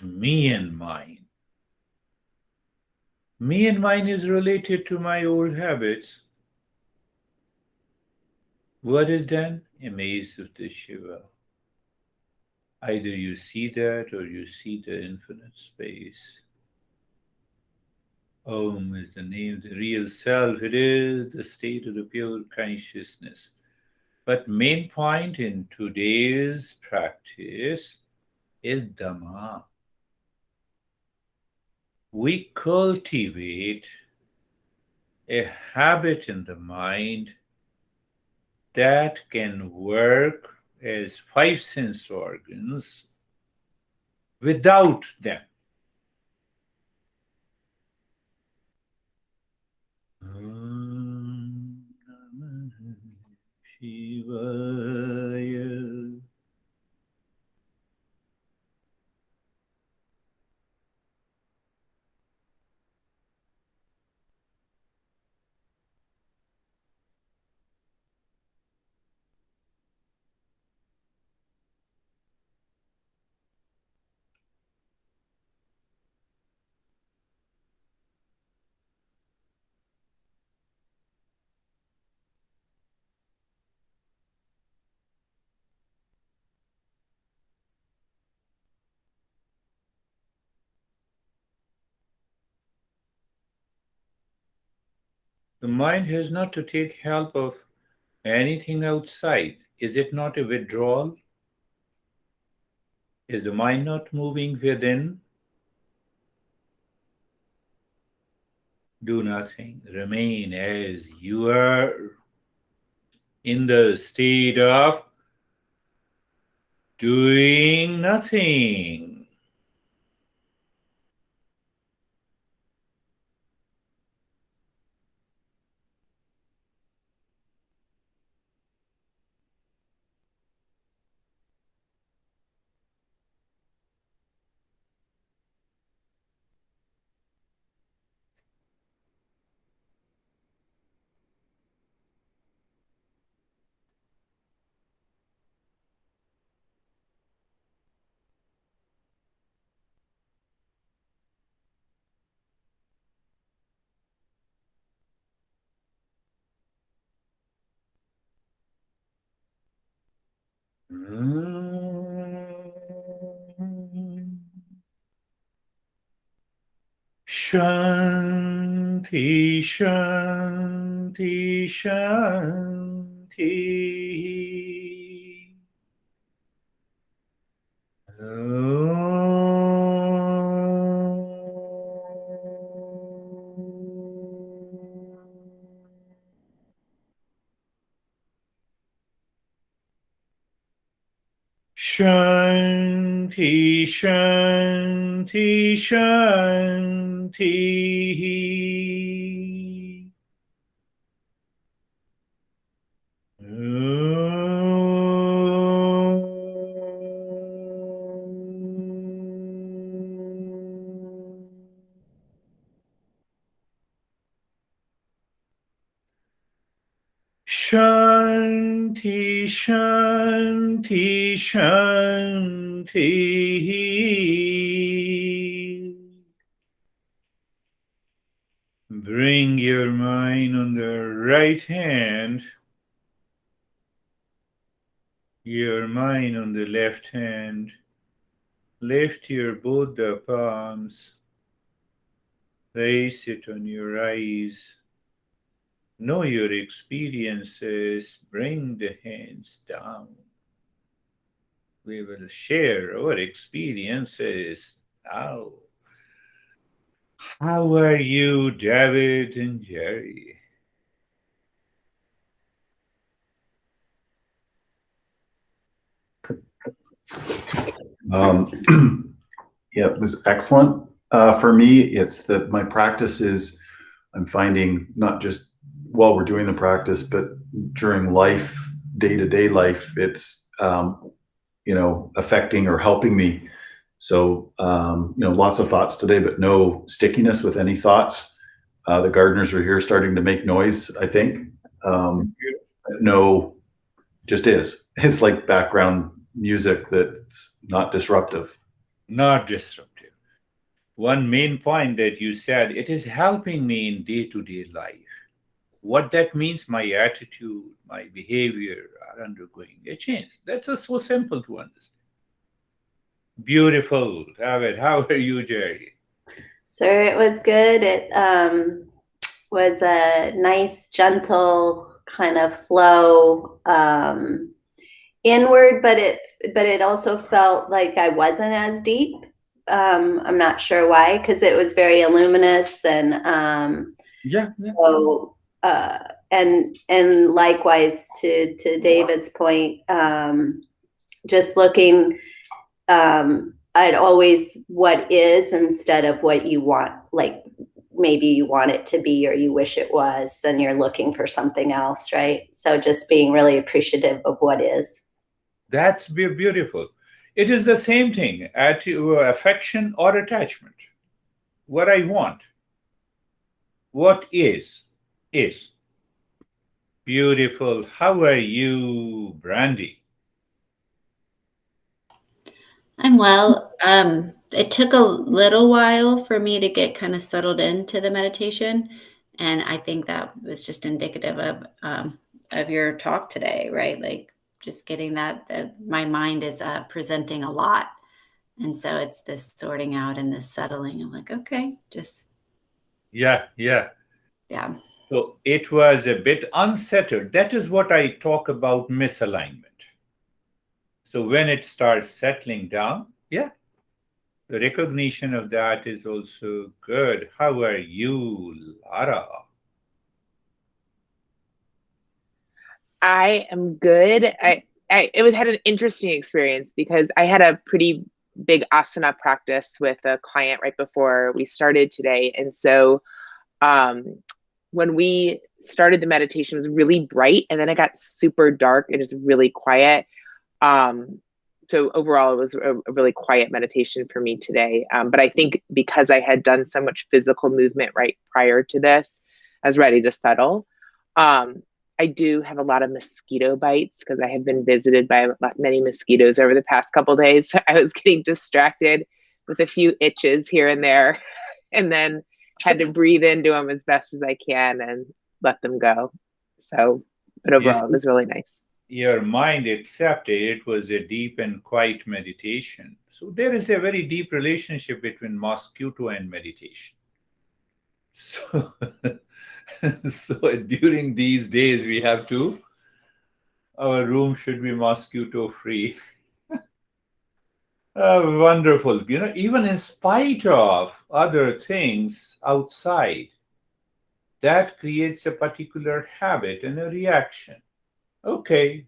not me and mine. Me and mine is related to my old habits. What is then? A maze of the Shiva. Either you see that or you see the infinite space. Om is the name of the real self. It is the state of the pure consciousness. But main point in today's practice is Dama. We cultivate a habit in the mind that can work as five sense organs without them. Om Namah Shivaya. The mind has not to take help of anything outside. Is it not a withdrawal? Is the mind not moving within? Do nothing. Remain as you are in the state of doing nothing. Shanti, Shanti, Shanti. Shanti, Shanti, Shanti. Shanti, Shanti, Shanti. Bring your mind on the right hand, your mind on the left hand. Lift your both the palms. Place it on your eyes. Know your experiences. Bring the hands down. We will share our experiences now. How are you, David and Jerry? Yeah, it was excellent. For me, it's that my practice is, I'm finding not just while we're doing the practice, but during life, day-to-day life, it's, affecting or helping me. So, lots of thoughts today, but no stickiness with any thoughts. The gardeners are here starting to make noise, I think. No, just is. It's like background music that's not disruptive. Not disruptive. One main point that you said, it is helping me in day-to-day life. What that means, my attitude, my behavior are undergoing a change. That's just so simple to understand. Beautiful. David, how are you, Jerry? So it was good. It was a nice, gentle kind of flow inward, but it also felt like I wasn't as deep. I'm not sure why, because it was very luminous and Yeah. so and likewise to David's point, just looking at always what is instead of what you want, like maybe you want it to be or you wish it was and you're looking for something else, right? So just being really appreciative of what is. That's beautiful. It is the same thing, affection or attachment. What I want, what is. Beautiful. How are you, Brandy? I'm well. It took a little while for me to get kind of settled into the meditation, and I think that was just indicative of your talk today, right? Like just getting that my mind is presenting a lot, and so it's this sorting out and this settling. I'm like, okay, just Yeah. yeah. So it was a bit unsettled. That is what I talk about misalignment. So when it starts settling down, yeah, the recognition of that is also good. How are you, Lara? I am good. Had an interesting experience because I had a pretty big asana practice with a client right before we started today, and so when we started the meditation, it was really bright, and then it got super dark and it was really quiet. So overall, it was a really quiet meditation for me today. But I think because I had done so much physical movement right prior to this, I was ready to settle. I do have a lot of mosquito bites because I have been visited by many mosquitoes over the past couple of days. So I was getting distracted with a few itches here and there, and then had to breathe into them as best as I can and let them go. So, but overall, it was really nice. Your mind accepted it was a deep and quiet meditation. So there is a very deep relationship between mosquito and meditation. So, so during these days, our room should be mosquito free. Wonderful. Even in spite of other things outside, that creates a particular habit and a reaction. Okay,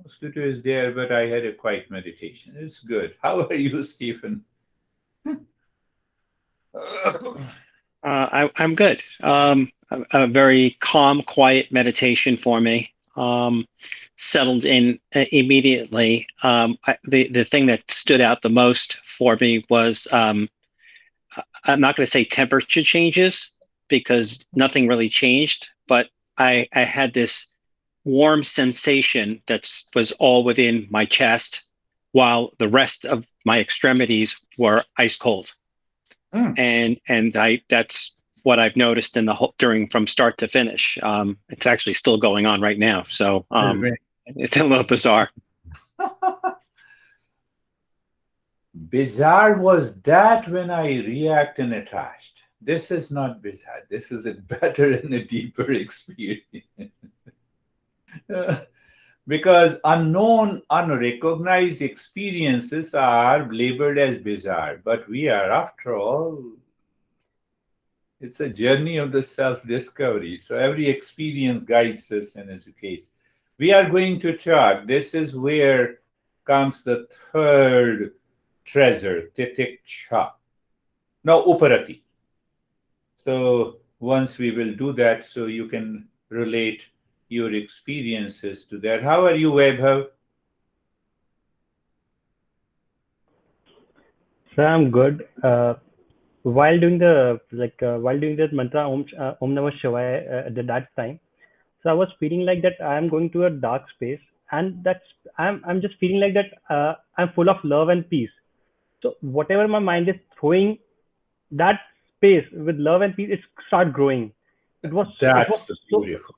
mosquito is there, but I had a quiet meditation. It's good. How are you, Stephen? I'm good. A very calm, quiet meditation for me. Settled in immediately. The thing that stood out the most for me was I'm not going to say temperature changes because nothing really changed, but I had this warm sensation that was all within my chest, while the rest of my extremities were ice cold. And that's what I've noticed in the whole from start to finish. It's actually still going on right now, so it's a little bizarre. Bizarre was that when I react and attached. This is not bizarre. This is a better and a deeper experience. Because unknown, unrecognized experiences are labeled as bizarre, but we are, after all, it's a journey of the self-discovery. So every experience guides us and educates. We are going to talk. This is where comes the third treasure, titiksha. Now, uparati. So once we will do that, so you can relate your experiences to that. How are you, Vaibhav? So I'm good. While doing the mantra Om Namah Shivaya at that time, so I was feeling like that I am going to a dark space, and I'm just feeling like that I'm full of love and peace. So whatever my mind is throwing that space with love and peace, it start growing. It was That's the so, beautiful.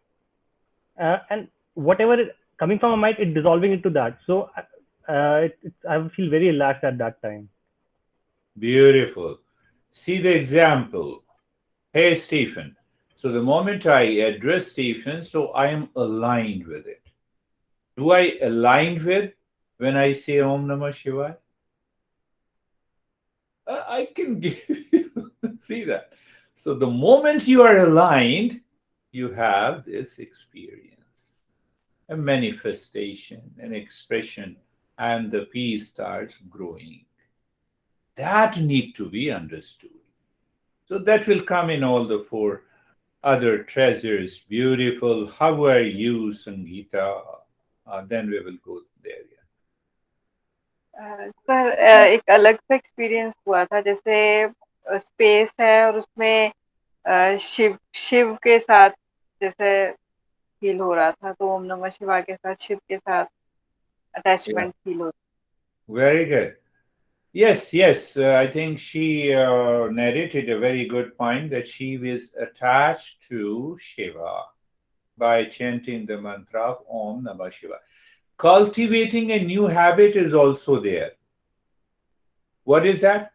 and whatever is coming from my mind, it dissolving into that. So I feel very relaxed at that time. Beautiful. See the example. Hey, Stephen. So the moment I address Stephen, so I am aligned with it. Do I align with when I say Om Namah Shivaya? I can give you, see that. So the moment you are aligned, you have this experience, a manifestation, an expression, and the peace starts growing. That need to be understood. So that will come in all the four other treasures. Beautiful. How are you, Sangeeta? Then we will go there. Sir एक अलग सा experience हुआ था, जैसे space है और उसमें शिव शिव के साथ जैसे फील हो रहा था, तो ओम नमः शिवाय के साथ शिव के साथ अटैचमेंट फील हो Very good. Yes, yes. I think she narrated a very good point that she was attached to Shiva by chanting the mantra of Om Namah Shiva. Cultivating a new habit is also there. What is that?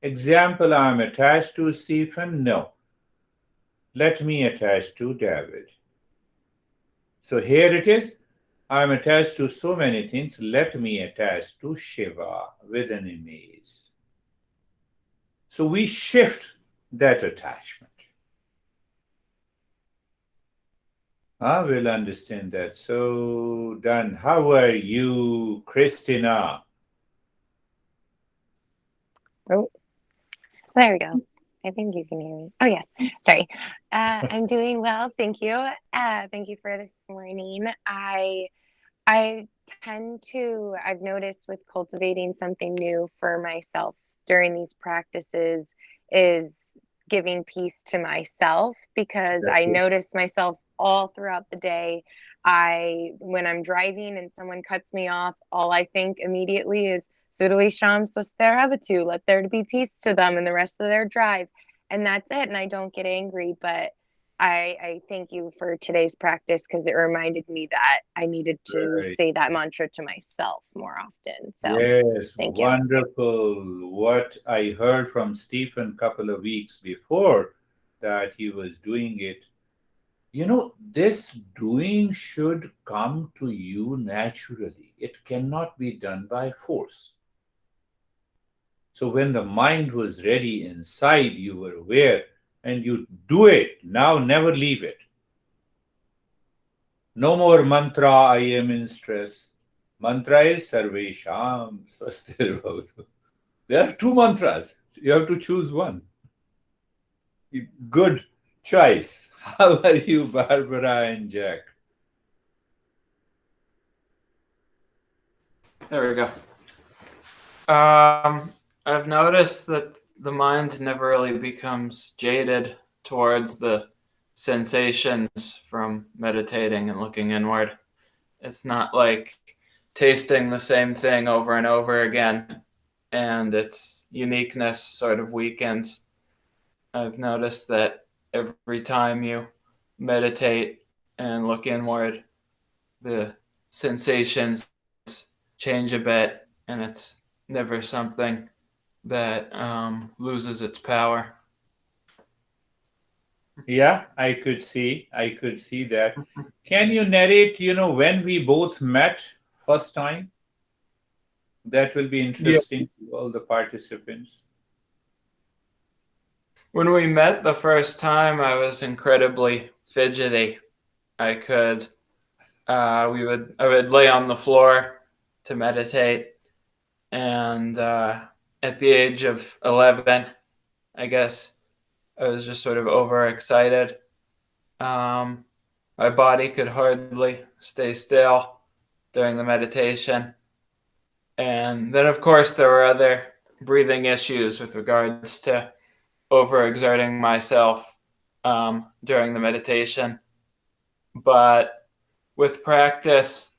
Example, I'm attached to Stephen. No. Let me attach to David. So here it is. I'm attached to so many things. Let me attach to Shiva with an image. So we shift that attachment. We'll understand that. So done. How are you, Christina? Oh, there we go. I think you can hear me. Oh, yes. Sorry. I'm doing well. Thank you. Thank you for this morning. I tend to, I've noticed with cultivating something new for myself during these practices is giving peace to myself, because I notice myself all throughout the day. When I'm driving and someone cuts me off, all I think immediately is Sudali Sham Swastherahavatu, let there be peace to them in the rest of their drive. And that's it. And I don't get angry, but I thank you for today's practice, because it reminded me that I needed to say that mantra to myself more often. So yes, thank you. wonderful. What I heard from Stephen a couple of weeks before that he was doing it. This doing should come to you naturally. It cannot be done by force. So when the mind was ready inside, you were aware and you do it. Now never leave it. No more mantra, I am in stress. Mantra is Sarvesham Swasthirvavatu. There are two mantras. You have to choose one. Good choice. How are you, Barbara and Jack? There we go. I've noticed that the mind never really becomes jaded towards the sensations from meditating and looking inward. It's not like tasting the same thing over and over again, and its uniqueness sort of weakens. I've noticed that every time you meditate and look inward, the sensations change a bit, and it's never something that loses its power. Yeah, I could see that. Can you narrate, when we both met first time? That will be interesting to all the participants. When we met the first time, I was incredibly fidgety. I would lay on the floor to meditate, and at the age of 11, I guess, I was just sort of overexcited. My body could hardly stay still during the meditation. And then, of course, there were other breathing issues with regards to overexerting myself during the meditation. But with practice,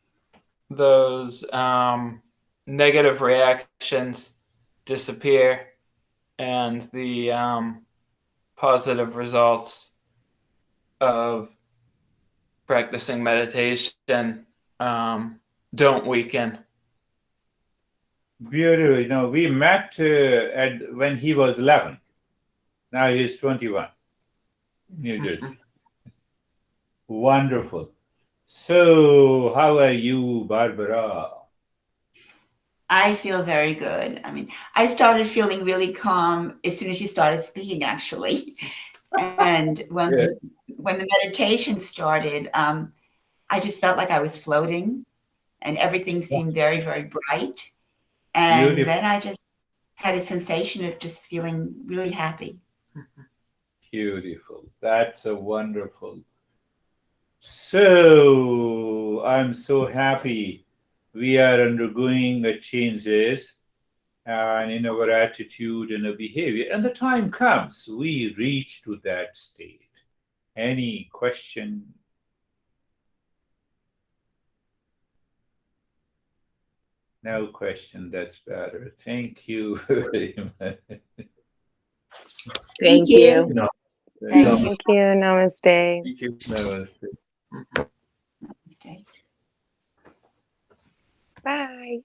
those negative reactions disappear, and the positive results of practicing meditation don't weaken. Beautiful. You know, we met when he was 11. Now he's 21. New Jersey. Wonderful. So, how are you, Barbara? I feel very good. I mean, I started feeling really calm as soon as you started speaking, actually. And when the meditation started, I just felt like I was floating, and everything seemed very, very bright. And Beautiful. then I just had a sensation of just feeling really happy. Beautiful. That's a wonderful. So, I'm so happy we are undergoing a changes and in our attitude and our behavior. And the time comes, we reach to that state. Any question? No question, that's better. Thank you very much. Thank you. No. Thank you. Namaste. Thank you. Namaste. Okay. Bye.